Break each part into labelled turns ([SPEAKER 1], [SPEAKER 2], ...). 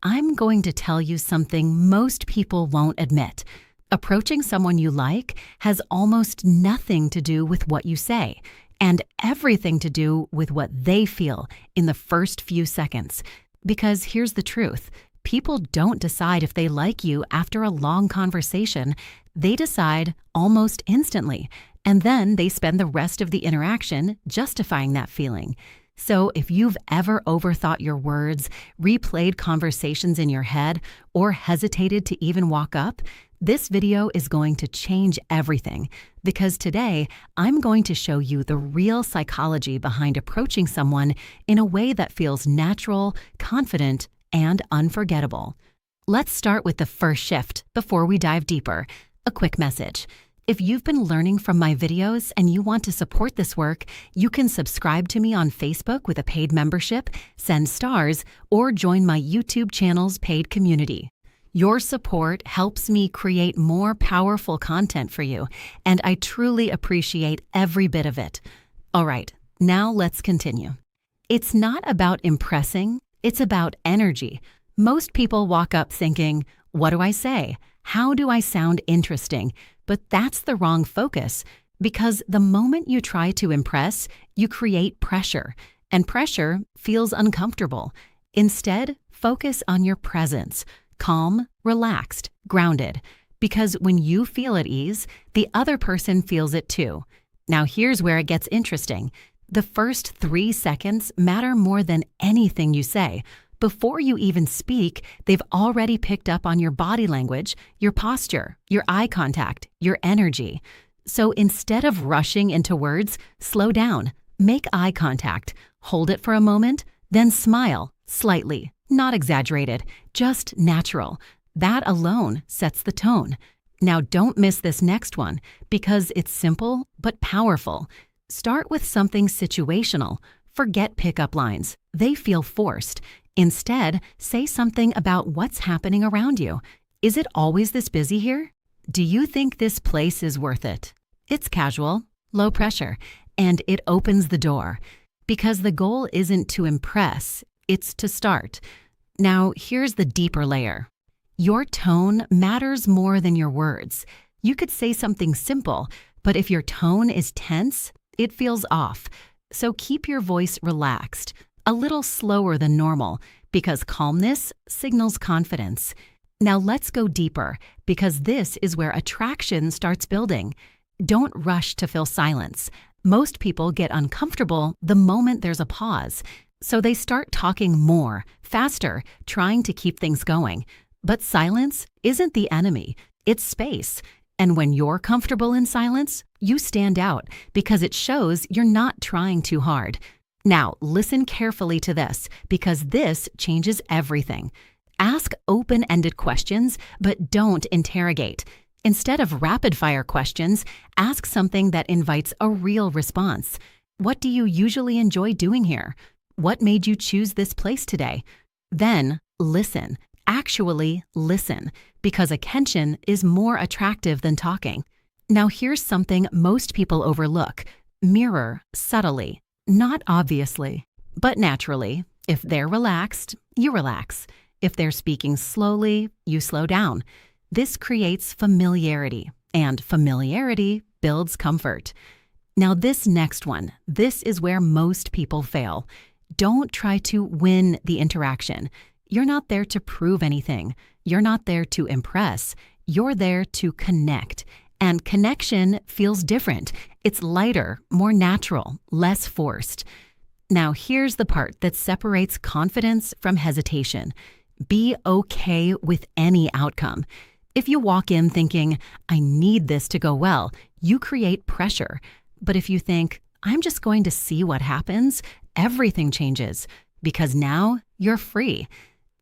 [SPEAKER 1] I'm going to tell you something most people won't admit. Approaching someone you like has almost nothing to do with what you say, and everything to do with what they feel in the first few seconds. Because here's the truth. People don't decide if they like you after a long conversation. They decide almost instantly, and then they spend the rest of the interaction justifying that feeling. So if you've ever overthought your words, replayed conversations in your head, or hesitated to even walk up, this video is going to change everything, because today I'm going to show you the real psychology behind approaching someone in a way that feels natural, confident, and unforgettable. Let's start with the first shift before we dive deeper. A quick message. If you've been learning from my videos and you want to support this work, you can subscribe to me on Facebook with a paid membership, send stars, or join my YouTube channel's paid community. Your support helps me create more powerful content for you, and I truly appreciate every bit of it. All right, now let's continue. It's not about impressing, it's about energy. Most people walk up thinking, what do I say? How do I sound interesting? But that's the wrong focus, because the moment you try to impress, you create pressure, and pressure feels uncomfortable. Instead, focus on your presence, calm, relaxed, grounded, because when you feel at ease, the other person feels it too. Now here's where it gets interesting. The first 3 seconds matter more than anything you say. Before you even speak, they've already picked up on your body language, your posture, your eye contact, your energy. So instead of rushing into words, slow down, make eye contact, hold it for a moment, then smile, slightly, not exaggerated, just natural. That alone sets the tone. Now don't miss this next one, because it's simple but powerful. Start with something situational. Forget pickup lines. They feel forced. Instead, say something about what's happening around you. Is it always this busy here? Do you think this place is worth it? It's casual, low pressure, and it opens the door. Because the goal isn't to impress, it's to start. Now, here's the deeper layer. Your tone matters more than your words. You could say something simple, but if your tone is tense, it feels off. So keep your voice relaxed, a little slower than normal, because calmness signals confidence. Now let's go deeper, because this is where attraction starts building. Don't rush to fill silence. Most people get uncomfortable the moment there's a pause, so they start talking more, faster, trying to keep things going. But silence isn't the enemy, it's space. And when you're comfortable in silence, you stand out, because it shows you're not trying too hard. Now, listen carefully to this, because this changes everything. Ask open-ended questions, but don't interrogate. Instead of rapid-fire questions, ask something that invites a real response. What do you usually enjoy doing here? What made you choose this place today? Then, listen. Actually listen, because attention is more attractive than talking. Now here's something most people overlook. Mirror subtly. Not obviously, but naturally. If they're relaxed, you relax. If they're speaking slowly, you slow down. This creates familiarity, and familiarity builds comfort. Now this next one, this is where most people fail. Don't try to win the interaction. You're not there to prove anything. You're not there to impress. You're there to connect. And connection feels different. It's lighter, more natural, less forced. Now here's the part that separates confidence from hesitation. Be okay with any outcome. If you walk in thinking, I need this to go well, you create pressure. But if you think, I'm just going to see what happens, everything changes, because now you're free.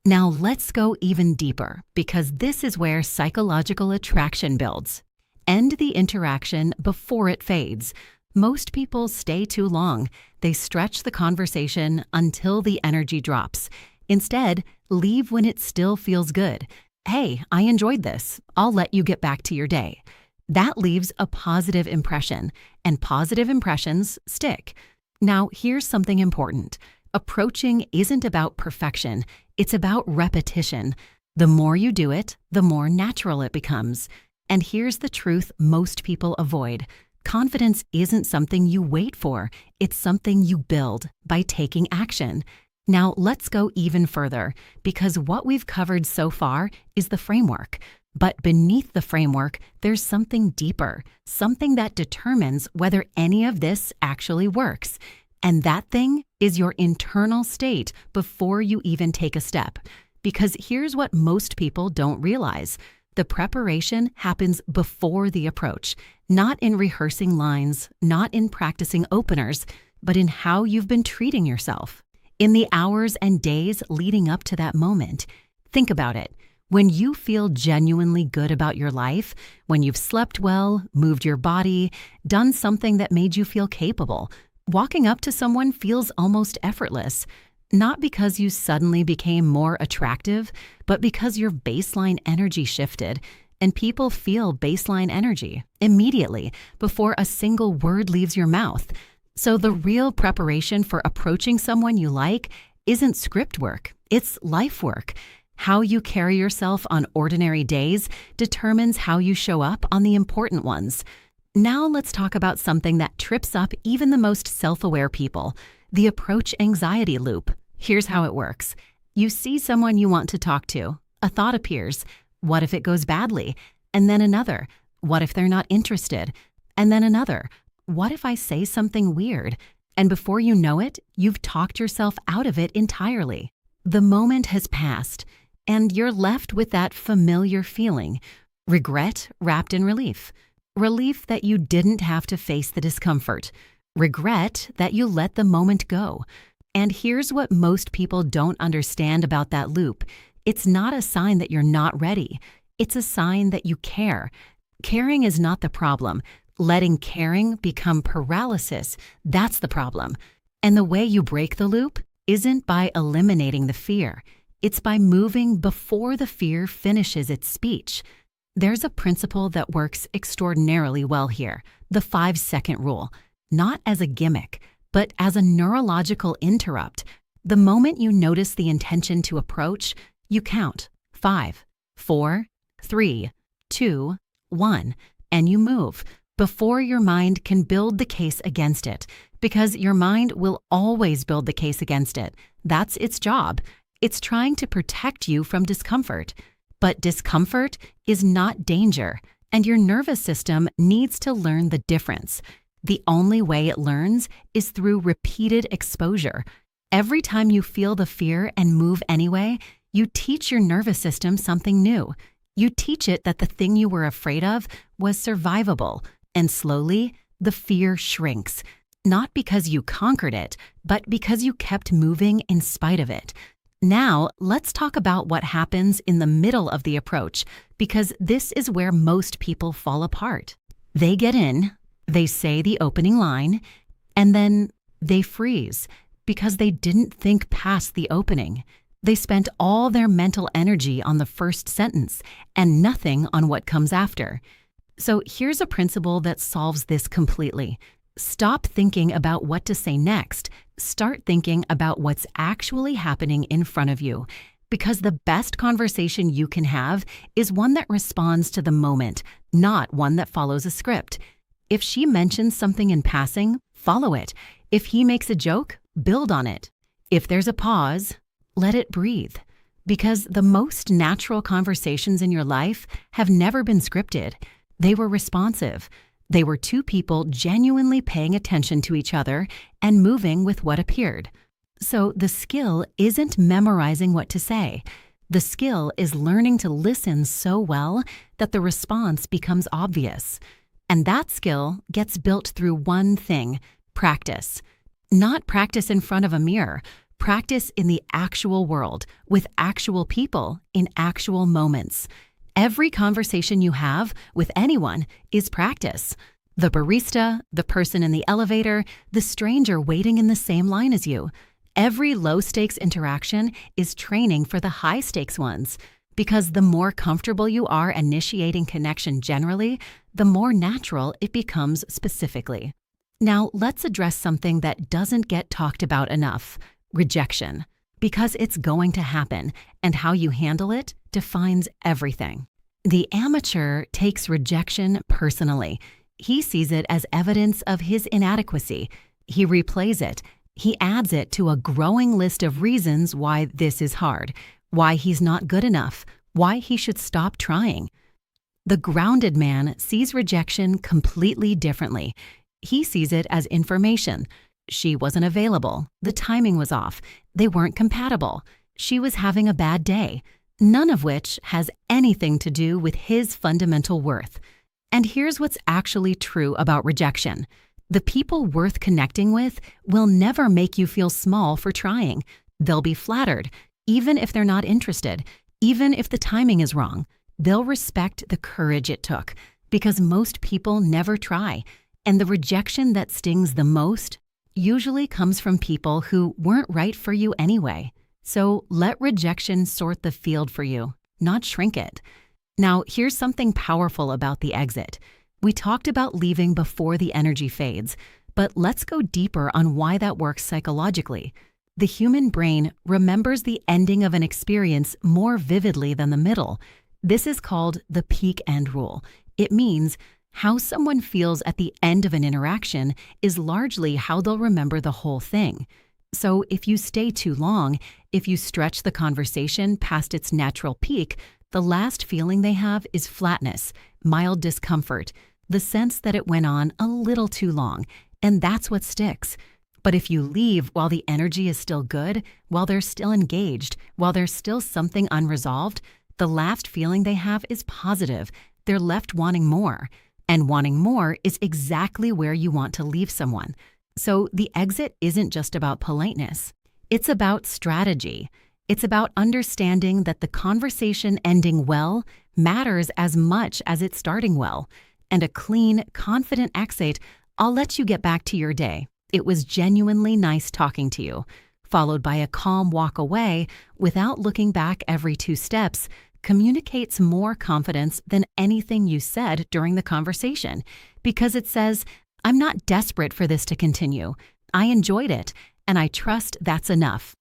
[SPEAKER 1] Now let's go even deeper, because this is where psychological attraction builds. End the interaction before it fades. Most people stay too long. They stretch the conversation until the energy drops. Instead, leave when it still feels good. Hey, I enjoyed this. I'll let you get back to your day. That leaves a positive impression, and positive impressions stick. Now, here's something important. Approaching isn't about perfection, it's about repetition. The more you do it, the more natural it becomes. And here's the truth most people avoid. Confidence isn't something you wait for, it's something you build by taking action. Now, let's go even further, because what we've covered so far is the framework. But beneath the framework, there's something deeper, something that determines whether any of this actually works. And that thing is your internal state before you even take a step. Because here's what most people don't realize. The preparation happens before the approach, not in rehearsing lines, not in practicing openers, but in how you've been treating yourself. In the hours and days leading up to that moment. Think about it. When you feel genuinely good about your life, when you've slept well, moved your body, done something that made you feel capable, walking up to someone feels almost effortless. Not because you suddenly became more attractive, but because your baseline energy shifted, and people feel baseline energy immediately before a single word leaves your mouth. So the real preparation for approaching someone you like isn't script work, it's life work. How you carry yourself on ordinary days determines how you show up on the important ones. Now let's talk about something that trips up even the most self-aware people, the approach anxiety loop. Here's how it works. You see someone you want to talk to. A thought appears. What if it goes badly? And then another. What if they're not interested? And then another. What if I say something weird? And before you know it, you've talked yourself out of it entirely. The moment has passed, and you're left with that familiar feeling. Regret wrapped in relief. Relief that you didn't have to face the discomfort. Regret that you let the moment go. And here's what most people don't understand about that loop. It's not a sign that you're not ready. It's a sign that you care. Caring is not the problem. Letting caring become paralysis, that's the problem. And the way you break the loop isn't by eliminating the fear. It's by moving before the fear finishes its speech. There's a principle that works extraordinarily well here, the 5-second rule, not as a gimmick, but as a neurological interrupt. The moment you notice the intention to approach, you count 5, 4, 3, 2, 1, and you move before your mind can build the case against it, because your mind will always build the case against it. That's its job. It's trying to protect you from discomfort. But discomfort is not danger, and your nervous system needs to learn the difference. The only way it learns is through repeated exposure. Every time you feel the fear and move anyway, you teach your nervous system something new. You teach it that the thing you were afraid of was survivable, and slowly, the fear shrinks. Not because you conquered it, but because you kept moving in spite of it. Now, let's talk about what happens in the middle of the approach, because this is where most people fall apart. They get in, they say the opening line, and then they freeze because they didn't think past the opening. They spent all their mental energy on the first sentence and nothing on what comes after. So here's a principle that solves this completely. Stop thinking about what to say next. Start thinking about what's actually happening in front of you. Because the best conversation you can have is one that responds to the moment, not one that follows a script. If she mentions something in passing, follow it. If he makes a joke, build on it. If there's a pause, let it breathe. Because the most natural conversations in your life have never been scripted. They were responsive. They were two people genuinely paying attention to each other and moving with what appeared. So the skill isn't memorizing what to say. The skill is learning to listen so well that the response becomes obvious. And that skill gets built through one thing: practice. Not practice in front of a mirror. Practice in the actual world, with actual people, in actual moments. Every conversation you have with anyone is practice. The barista, the person in the elevator, the stranger waiting in the same line as you. Every low-stakes interaction is training for the high-stakes ones. Because the more comfortable you are initiating connection generally, the more natural it becomes specifically. Now, let's address something that doesn't get talked about enough: Rejection. Because it's going to happen, and how you handle it defines everything. The amateur takes rejection personally. He sees it as evidence of his inadequacy. He replays it. He adds it to a growing list of reasons why this is hard, why he's not good enough, why he should stop trying. The grounded man sees rejection completely differently. He sees it as information. She wasn't available. The timing was off. They weren't compatible. She was having a bad day. None of which has anything to do with his fundamental worth. And here's what's actually true about rejection. The people worth connecting with will never make you feel small for trying. They'll be flattered, even if they're not interested, even if the timing is wrong. They'll respect the courage it took, because most people never try. And the rejection that stings the most usually comes from people who weren't right for you anyway. So let rejection sort the field for you, not shrink it. Now, here's something powerful about the exit. We talked about leaving before the energy fades, but let's go deeper on why that works psychologically. The human brain remembers the ending of an experience more vividly than the middle. This is called the peak end rule. It means how someone feels at the end of an interaction is largely how they'll remember the whole thing. So if you stay too long, if you stretch the conversation past its natural peak, the last feeling they have is flatness, mild discomfort, the sense that it went on a little too long, and that's what sticks. But if you leave while the energy is still good, while they're still engaged, while there's still something unresolved, the last feeling they have is positive. They're left wanting more. And wanting more is exactly where you want to leave someone. So the exit isn't just about politeness. It's about strategy. It's about understanding that the conversation ending well matters as much as it starting well. And a clean, confident exit, I'll let you get back to your day. It was genuinely nice talking to you, followed by a calm walk away without looking back every 2 steps, communicates more confidence than anything you said during the conversation, because it says, I'm not desperate for this to continue. I enjoyed it, and I trust that's enough.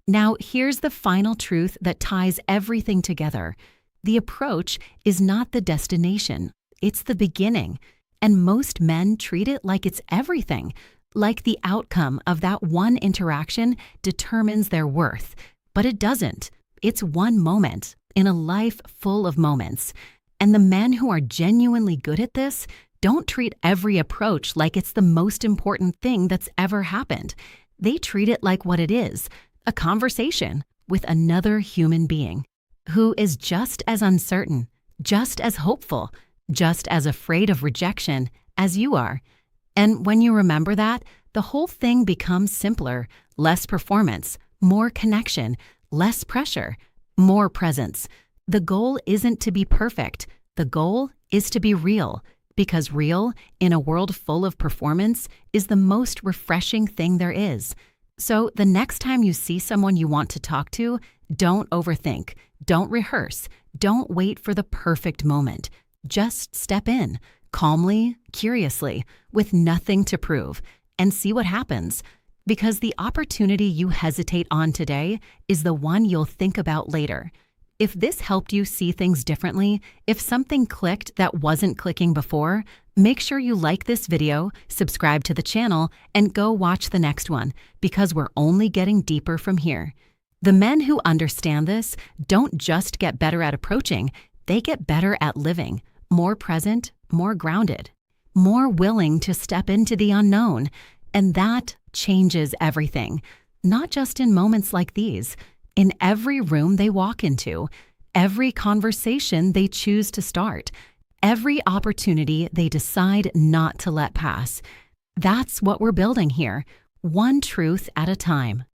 [SPEAKER 1] Now, here's the final truth that ties everything together. The approach is not the destination. It's the beginning. And most men treat it like it's everything, like the outcome of that one interaction determines their worth. But it doesn't. It's one moment in a life full of moments. And the men who are genuinely good at this don't treat every approach like it's the most important thing that's ever happened. They treat it like what it is, a conversation with another human being who is just as uncertain, just as hopeful, just as afraid of rejection as you are. And when you remember that, the whole thing becomes simpler, less performance, more connection, less pressure, more presence. The goal isn't to be perfect. The goal is to be real, because real, in a world full of performance, is the most refreshing thing there is. So the next time you see someone you want to talk to, don't overthink, don't rehearse, don't wait for the perfect moment. Just step in, calmly, curiously, with nothing to prove, and see what happens. Because the opportunity you hesitate on today is the one you'll think about later. If this helped you see things differently, if something clicked that wasn't clicking before, make sure you like this video, subscribe to the channel, and go watch the next one, because we're only getting deeper from here. The men who understand this don't just get better at approaching, they get better at living, more present, more grounded, more willing to step into the unknown. And that changes everything, not just in moments like these. In every room they walk into, every conversation they choose to start, every opportunity they decide not to let pass. That's what we're building here, one truth at a time.